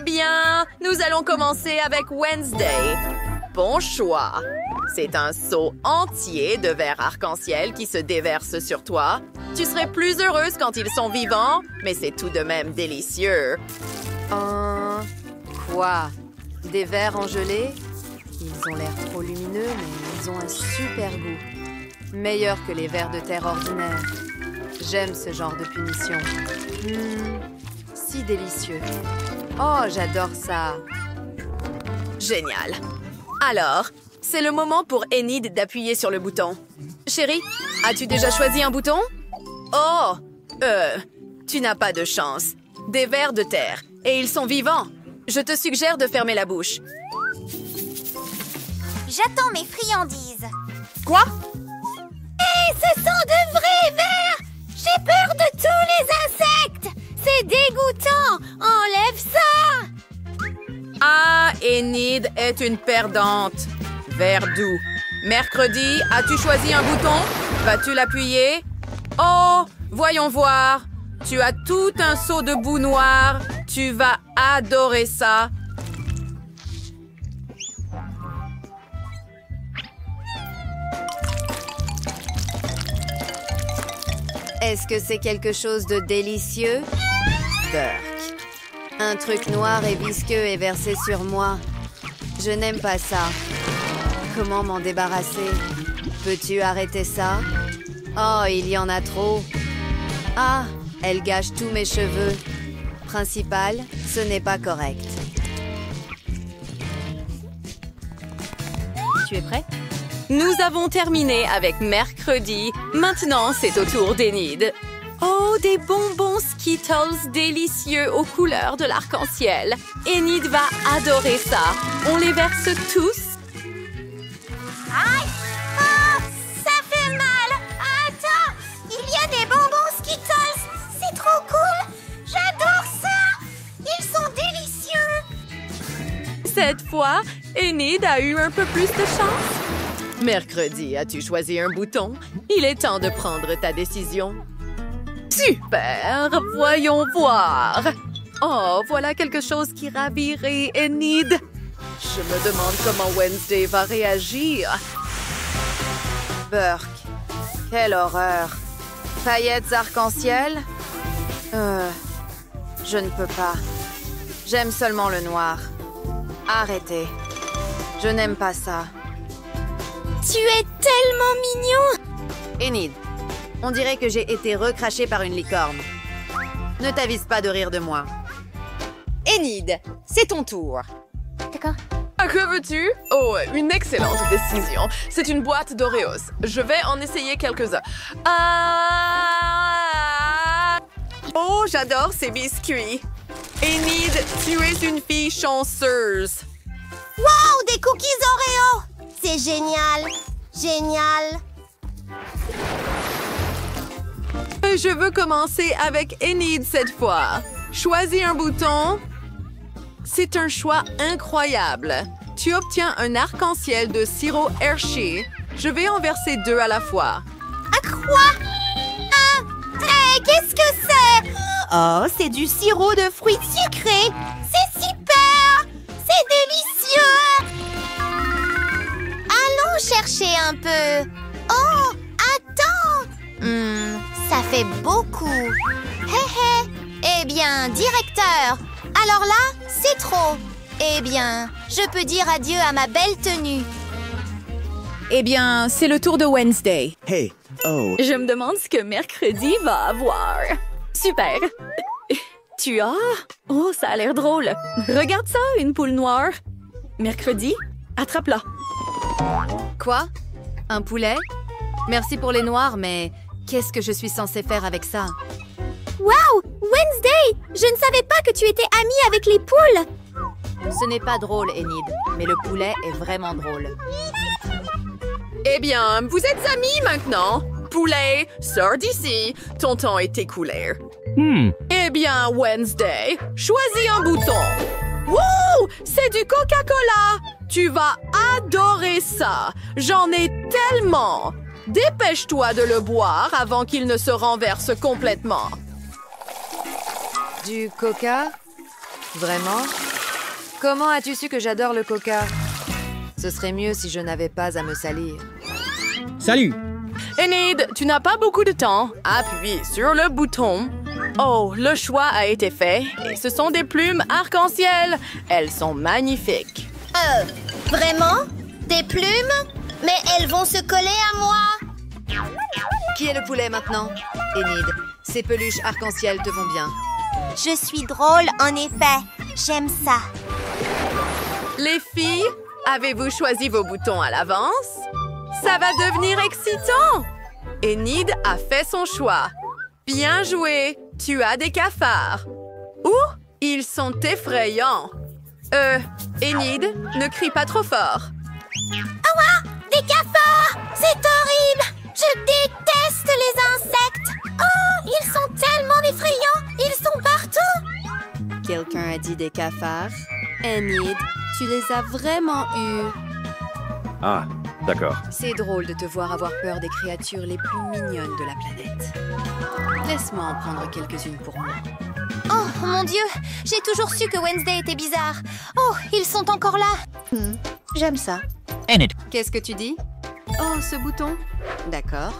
bien, nous allons commencer avec Wednesday. Bon choix. C'est un seau entier de verre arc-en-ciel qui se déverse sur toi. Tu serais plus heureuse quand ils sont vivants, mais c'est tout de même délicieux. Quoi? Des verres en gelée? Ils ont l'air trop lumineux, mais ils ont un super goût. Meilleur que les vers de terre ordinaires. J'aime ce genre de punition. Si délicieux. Oh, j'adore ça. Génial. Alors, c'est le moment pour Enid d'appuyer sur le bouton. Chérie, as-tu déjà choisi un bouton? Oh, tu n'as pas de chance. Des vers de terre, et ils sont vivants. Je te suggère de fermer la bouche. J'attends mes friandises. Quoi? Et ce sont de vrais vers! J'ai peur de tous les insectes! C'est dégoûtant! Enlève ça! Ah, Enid est une perdante. Vers doux. Mercredi, as-tu choisi un bouton? Vas-tu l'appuyer? Oh, voyons voir. Tu as tout un seau de boue noire. Tu vas adorer ça. Est-ce que c'est quelque chose de délicieux? Burk. Un truc noir et visqueux est versé sur moi. Je n'aime pas ça. Comment m'en débarrasser? Peux-tu arrêter ça? Oh, il y en a trop. Ah, elle gâche tous mes cheveux. Principal, ce n'est pas correct. Tu es prêt? Nous avons terminé avec mercredi. Maintenant, c'est au tour d'Enid. Oh, des bonbons Skittles délicieux aux couleurs de l'arc-en-ciel. Enid va adorer ça. On les verse tous. Aïe! Oh, ça fait mal! Attends! Il y a des bonbons Skittles! C'est trop cool! J'adore ça! Ils sont délicieux! Cette fois, Enid a eu un peu plus de chance. Mercredi, as-tu choisi un bouton? Il est temps de prendre ta décision. Super! Voyons voir. Oh, voilà quelque chose qui ravirait Enid. Je me demande comment Wednesday va réagir. Burk. Quelle horreur. Paillettes arc-en-ciel? Je ne peux pas. J'aime seulement le noir. Arrêtez. Je n'aime pas ça. Tu es tellement mignon! Enid, on dirait que j'ai été recrachée par une licorne. Ne t'avise pas de rire de moi. Enid, c'est ton tour. D'accord. Que veux-tu? Oh, une excellente décision. C'est une boîte d'Oreos. Je vais en essayer quelques-uns. Oh, j'adore ces biscuits. Enid, tu es une fille chanceuse. Wow, des cookies Oreo! C'est génial! Génial! Je veux commencer avec Enid cette fois. Choisis un bouton. C'est un choix incroyable. Tu obtiens un arc-en-ciel de sirop Hershey. Je vais en verser 2 à la fois. À quoi? Hey, qu'est-ce que c'est? Oh, c'est du sirop de fruits sucrés! C'est super! C'est délicieux! Allons chercher un peu. Oh, attends! Ça fait beaucoup. Hé hé! Eh bien, directeur, alors là, c'est trop. Eh bien, je peux dire adieu à ma belle tenue. Eh bien, c'est le tour de Wednesday. Hey, oh. Je me demande ce que mercredi va avoir. Super! Tu as? Oh, ça a l'air drôle. Regarde ça, une poule noire. Mercredi, attrape-la. Quoi? Un poulet? Merci pour les noirs, mais qu'est-ce que je suis censée faire avec ça? Wow! Wednesday! Je ne savais pas que tu étais amie avec les poules! Ce n'est pas drôle, Enid, mais le poulet est vraiment drôle. Eh bien, vous êtes amis maintenant. Poulet, sors d'ici. Ton temps est écoulé. Eh bien, Wednesday, choisis un bouton. Wouh! C'est du Coca-Cola! Tu vas adorer ça! J'en ai tellement! Dépêche-toi de le boire avant qu'il ne se renverse complètement. Du coca? Vraiment? Comment as-tu su que j'adore le coca? Ce serait mieux si je n'avais pas à me salir. Salut! Enid, tu n'as pas beaucoup de temps. Appuie sur le bouton. Oh, le choix a été fait. Et ce sont des plumes arc-en-ciel. Elles sont magnifiques. Vraiment? Des plumes? Mais elles vont se coller à moi. Qui est le poulet maintenant? Enid, ces peluches arc-en-ciel te vont bien. Je suis drôle, en effet. J'aime ça. Les filles, avez-vous choisi vos boutons à l'avance? Ça va devenir excitant! Enid a fait son choix. Bien joué, tu as des cafards. Ouh, ils sont effrayants. Enid, ne crie pas trop fort. Ah, des cafards! C'est horrible! Je déteste les insectes! Oh, ils sont tellement effrayants! Ils sont partout! Quelqu'un a dit des cafards? Enid, tu les as vraiment eus. Ah, d'accord. C'est drôle de te voir avoir peur des créatures les plus mignonnes de la planète. Laisse-moi en prendre quelques-unes pour moi. Oh, mon Dieu! J'ai toujours su que Wednesday était bizarre. Oh, ils sont encore là! J'aime ça. Enid. Qu'est-ce que tu dis? Oh, ce bouton? D'accord.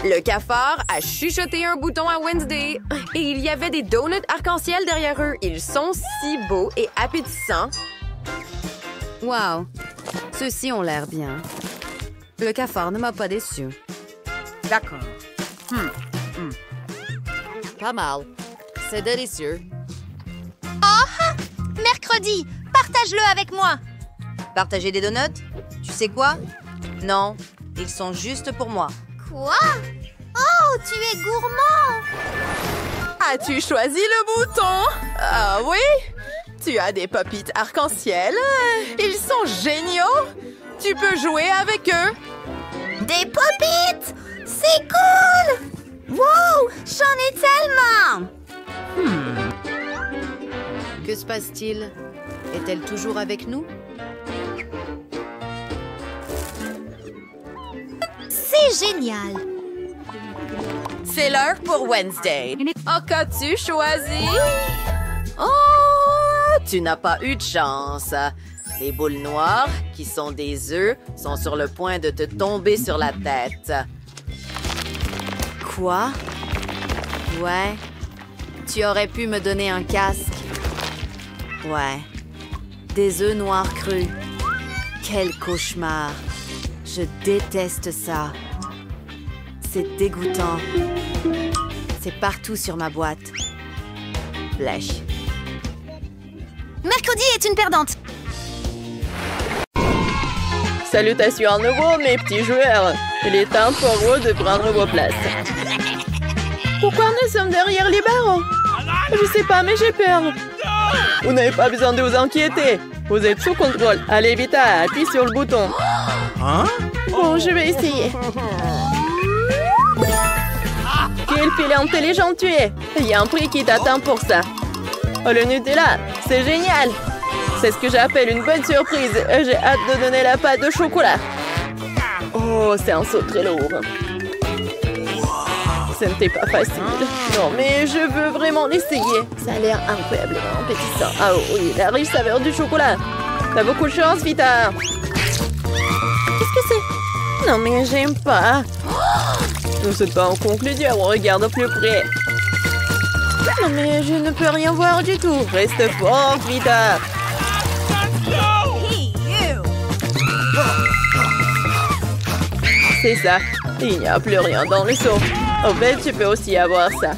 Le cafard a chuchoté un bouton à Wednesday. Et il y avait des donuts arc-en-ciel derrière eux. Ils sont si beaux et appétissants. Wow! Ceux-ci ont l'air bien. Le cafard ne m'a pas déçu. D'accord. Pas mal. C'est délicieux. Mercredi, partage-le avec moi! Partager des donuts? Tu sais quoi? Non, ils sont juste pour moi. Quoi? Oh, tu es gourmand! As-tu choisi le bouton? Ah oui? Tu as des pop-it arc-en-ciel. Ils sont géniaux. Tu peux jouer avec eux. Des pop-it! C'est cool! Wow! J'en ai tellement! Que se passe-t-il? Est-elle toujours avec nous? C'est génial! C'est l'heure pour Wednesday. Oh, qu'as-tu choisi? Oh, tu n'as pas eu de chance. Les boules noires, qui sont des œufs, sont sur le point de te tomber sur la tête. Quoi? Ouais. Tu aurais pu me donner un casque. Ouais. Des œufs noirs crus. Quel cauchemar. Je déteste ça. C'est dégoûtant. C'est partout sur ma boîte. Blech. Mercredi est une perdante. Salutations à nouveau, mes petits joueurs. Il est temps pour vous de prendre vos places. Pourquoi nous sommes derrière les barreaux? Je sais pas, mais j'ai peur. Vous n'avez pas besoin de vous inquiéter. Vous êtes sous contrôle. Allez vite, appuie sur le bouton. Hein? Bon, je vais essayer. Quel filet intelligent tu es! Il y a un prix qui t'attend pour ça. Oh, le Nutella, c'est génial! C'est ce que j'appelle une bonne surprise. J'ai hâte de donner la pâte de chocolat. Oh, c'est un saut très lourd. Ce n'était pas facile. Non, mais je veux vraiment l'essayer. Ça a l'air incroyablement appétissant. Ah oui, la riche saveur du chocolat. T'as beaucoup de chance, Vita. Qu'est-ce que c'est? Non, mais j'aime pas. C'est pas en conclusion, on regarde au plus près. Non, mais je ne peux rien voir du tout. Reste fort, Vita. C'est ça. Il n'y a plus rien dans le seau. En fait, tu peux aussi avoir ça.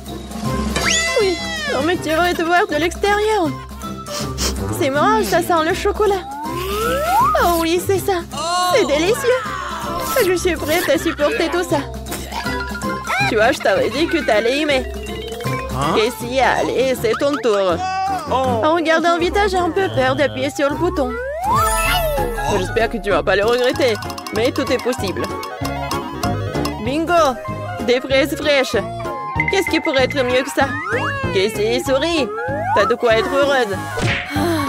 Oui. Non, mais tu devrais te voir de l'extérieur. C'est marrant, ça sent le chocolat. Oh oui, c'est ça. C'est délicieux. Je suis prête à supporter tout ça. Tu vois, je t'avais dit que t'allais aimer. Casey, allez, c'est ton tour. En regardant Vita, j'ai un peu peur d'appuyer sur le bouton. J'espère que tu vas pas le regretter, mais tout est possible. Bingo! Des fraises fraîches. Qu'est-ce qui pourrait être mieux que ça? Casey, souris. T'as de quoi être heureuse.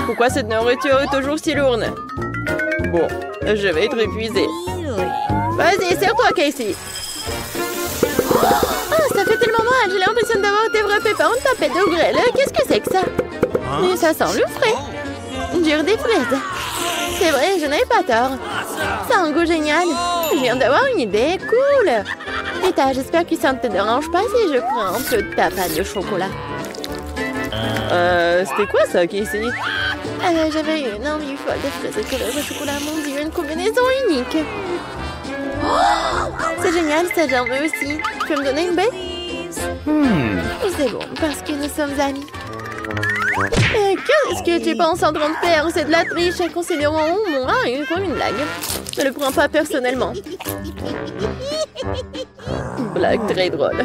Pourquoi cette nourriture est toujours si lourde? Bon, je vais être épuisée. Vas-y, serre-toi, Casey. Oh, ça fait tellement mal. J'ai l'impression d'avoir été frappée par une tempête de grêle. Qu'est-ce que c'est que ça? Mais ça sent le frais. Dur des fraises. C'est vrai, je n'avais pas tort. Ça a un goût génial. Je viens d'avoir une idée. Cool. Rita, j'espère que ça ne te dérange pas si je prends un peu de ta pâte de chocolat. C'était quoi ça, Casey? J'avais une envie folle de fraises et de chocolat. Mon Dieu, une combinaison unique. C'est génial, ça j'en veux aussi. Tu peux me donner une baie? C'est bon, parce que nous sommes amis. Qu'est-ce que tu penses en train de faire? C'est de la triche, considérons moi comme une blague. Ne le prends pas personnellement. Blague très drôle.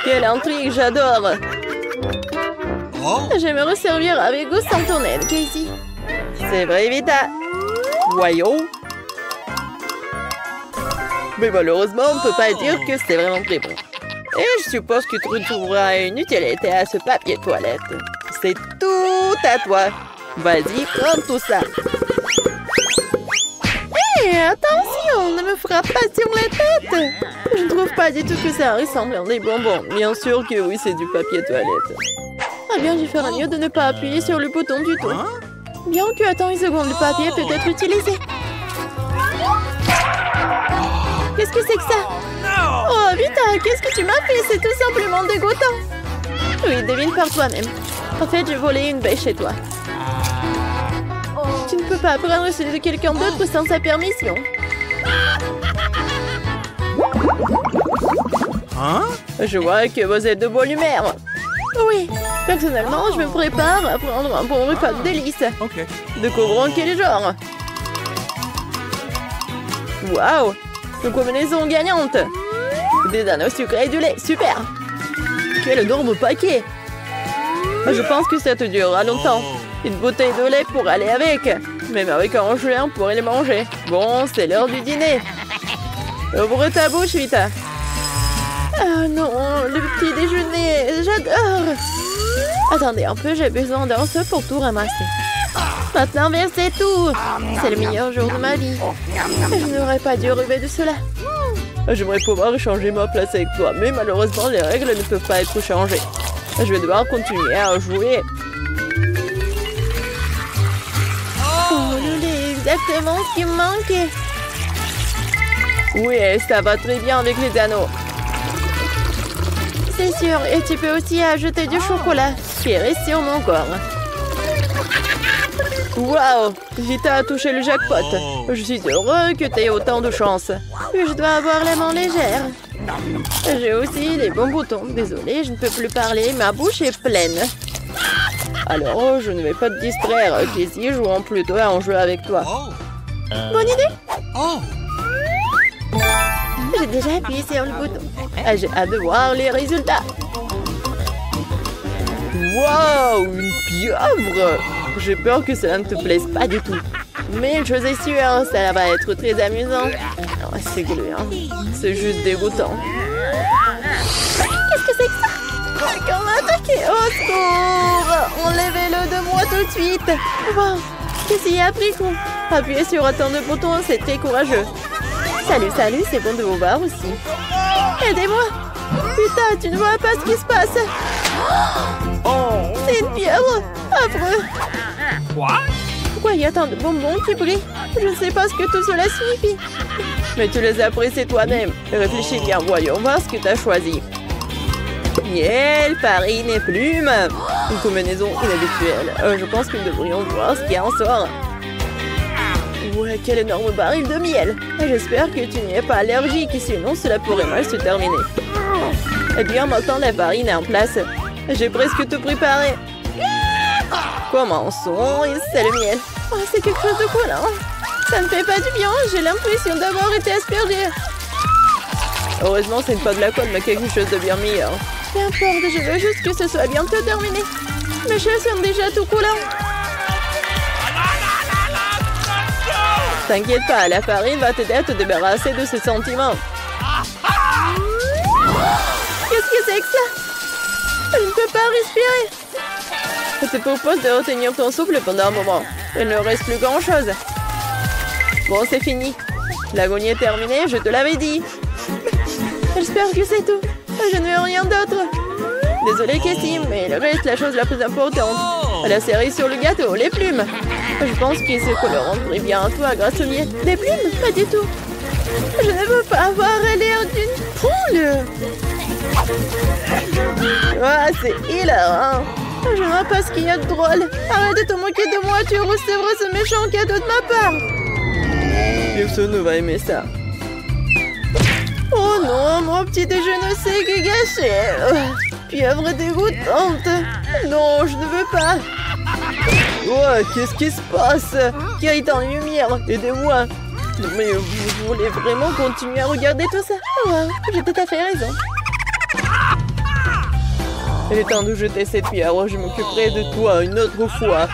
Quelle intrigue, j'adore. J'aimerais servir avec goût sans ton aide, Casey. C'est vrai, Vita. Voyons. Mais malheureusement, on ne peut pas dire que c'est vraiment très bon. Et je suppose que tu trouveras une utilité à ce papier toilette. C'est tout à toi. Vas-y, prends tout ça. Hé, attention, ne me frappe pas sur la tête. Je ne trouve pas du tout que ça ressemble à des bonbons. Bien sûr que oui, c'est du papier toilette. Ah bien, je ferais mieux de ne pas appuyer sur le bouton du tout. Bien que, attends une seconde, le papier peut être utilisé. Qu'est-ce que c'est que ça? Oh, Vita, qu'est-ce que tu m'as fait? C'est tout simplement dégoûtant. Oui, devine par toi-même. En fait, j'ai volé une baie chez toi. Tu ne peux pas prendre celui de quelqu'un d'autre sans sa permission. Je vois que vous êtes de bonne humeur. Oui, personnellement, je me prépare à prendre un bon repas de délices. Découvrons quel genre. Waouh, une combinaison gagnante. Des anneaux sucrés et du lait, super. Quel énorme paquet. Je pense que ça te durera longtemps. Une bouteille de lait pour aller avec. Même avec un jouet, on pourrait les manger. Bon, c'est l'heure du dîner. Ouvre ta bouche, Vita. Ah non, le petit déjeuner, j'adore. Attendez un peu, j'ai besoin d'un seau pour tout ramasser. Maintenant, versez tout. C'est le meilleur jour de ma vie. Je n'aurais pas dû rêver de cela. J'aimerais pouvoir échanger ma place avec toi, mais malheureusement, les règles ne peuvent pas être changées. Je vais devoir continuer à jouer. Oh, le lait, exactement ce qui me manquait. Oui, ça va très bien avec les anneaux. C'est sûr, et tu peux aussi ajouter du chocolat qui reste sur mon corps. Waouh, Vita a touché le jackpot. Je suis heureux que tu aies autant de chance. Je dois avoir la main légère. J'ai aussi des bons boutons. Désolée, je ne peux plus parler, ma bouche est pleine. Alors, je ne vais pas te distraire, Casey, jouons plutôt à un jeu avec toi. Bonne idée. J'ai déjà appuyé sur le bouton. J'ai hâte de voir les résultats. Waouh, une pieuvre! J'ai peur que cela ne te plaise pas du tout. Mais une chose est sûre, ça va être très amusant. Oh, c'est gluant. C'est juste dégoûtant. Qu'est-ce que c'est que ça? Quelqu'un m'a attaqué. Au secours! Enlevez-le de moi tout de suite. Wow. Qu'est-ce qu'il y a pris coup? Appuyer sur autant de boutons, c'est très courageux. Salut, salut, c'est bon de vous voir aussi. Aidez-moi! Putain, tu ne vois pas ce qui se passe? Oh, c'est une pieuvre! Affreux! Pourquoi il y a tant de bonbons qui brillent? Je ne sais pas ce que tout cela signifie. Mais tu les as appréciés toi-même. Réfléchis bien, voyons voir ce que tu as choisi. Miel, farine et plumes. Une combinaison inhabituelle. Je pense que nous devrions voir ce qu'il y a en sort. Ouais, quel énorme baril de miel. J'espère que tu n'y es pas allergique, sinon cela pourrait mal se terminer. Eh bien, maintenant la farine est en place. J'ai presque tout préparé. Commençons, et c'est le miel. Oh, c'est quelque chose de collant. Ça ne fait pas du bien, j'ai l'impression d'avoir été aspergée. Heureusement, ce n'est pas de la colle, mais quelque chose de bien meilleur. Peu importe, je veux juste que ce soit bientôt terminé. Mes cheveux sont déjà tout collants. T'inquiète pas, la farine va t'aider à te débarrasser de ces sentiments. Qu'est-ce que c'est que ça? Je ne peux pas respirer. Je te propose de retenir ton souffle pendant un moment. Il ne reste plus grand-chose. Bon, c'est fini. L'agonie est terminée, je te l'avais dit. J'espère que c'est tout. Je ne veux rien d'autre. Désolée, Casey, mais il reste la chose la plus importante. La cerise sur le gâteau, les plumes. Je pense qu'ils se coloreront très bien à toi grâce au miel. Des plumes? Pas du tout. Je ne veux pas avoir l'air d'une poule. Ah, c'est hilarant. Je ne vois pas ce qu'il y a de drôle. Arrête de te moquer de moi, tu recevras ce méchant cadeau de ma part. Personne ne va aimer ça. Oh non, mon petit déjeuner sec est gâché. Pieuvre dégoûtante. Non, je ne veux pas. Oh, qu'est-ce qui se passe? Qui a éteint la lumière? Aidez-moi. Mais vous voulez vraiment continuer à regarder tout ça? Ouais, j'ai tout à fait raison. Il est temps de jeter cette pierre. Je m'occuperai de toi une autre fois.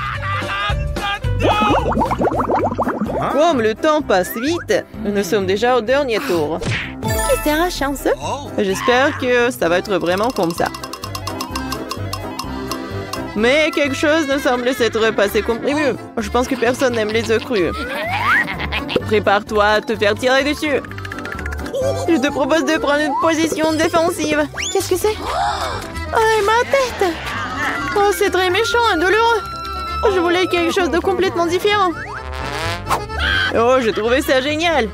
Comme le temps passe vite, nous sommes déjà au dernier tour. Qui sera chanceux? J'espère que ça va être vraiment comme ça. Mais quelque chose ne semble s'être passé comme prévu. Je pense que personne n'aime les œufs crus. Prépare-toi à te faire tirer dessus. Je te propose de prendre une position défensive. Qu'est-ce que c'est? Oh, ma tête! Oh, c'est très méchant et douloureux. Je voulais quelque chose de complètement différent. Oh, j'ai trouvé ça génial.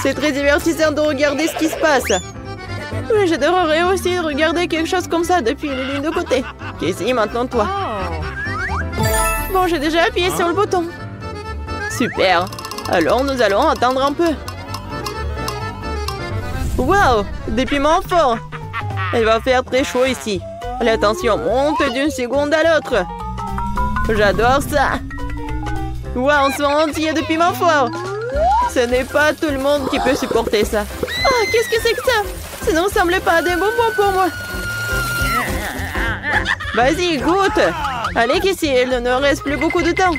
C'est très divertissant de regarder ce qui se passe. Mais j'adorerais aussi regarder quelque chose comme ça depuis les lignes de côté. Casey, maintenant toi. Bon, j'ai déjà appuyé sur le bouton. Super. Alors, nous allons attendre un peu. Wow! Des piments forts. Il va faire très chaud ici. La tension monte d'une seconde à l'autre. J'adore ça. Wow, un sang entier de piments forts. Ce n'est pas tout le monde qui peut supporter ça. Oh, qu'est-ce que c'est que ça? Ça ne ressemble pas à des bonbons pour moi. Vas-y, goûte. Allez, Casey, il ne reste plus beaucoup de temps.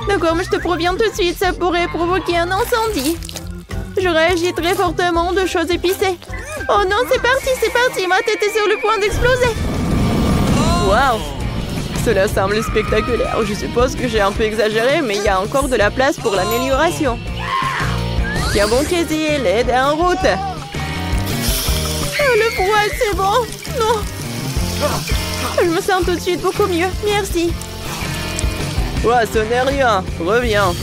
D'accord, mais je te préviens tout de suite, ça pourrait provoquer un incendie. Je réagis très fortement de choses épicées. Oh non, c'est parti, ma tête est sur le point d'exploser. Waouh! Cela semble spectaculaire. Je suppose que j'ai un peu exagéré, mais il y a encore de la place pour l'amélioration. Tiens bon, Casey, l'aide est en route. Oh, le froid, c'est bon. Non. Je me sens tout de suite beaucoup mieux. Merci. Ouais, ce n'est rien. Reviens.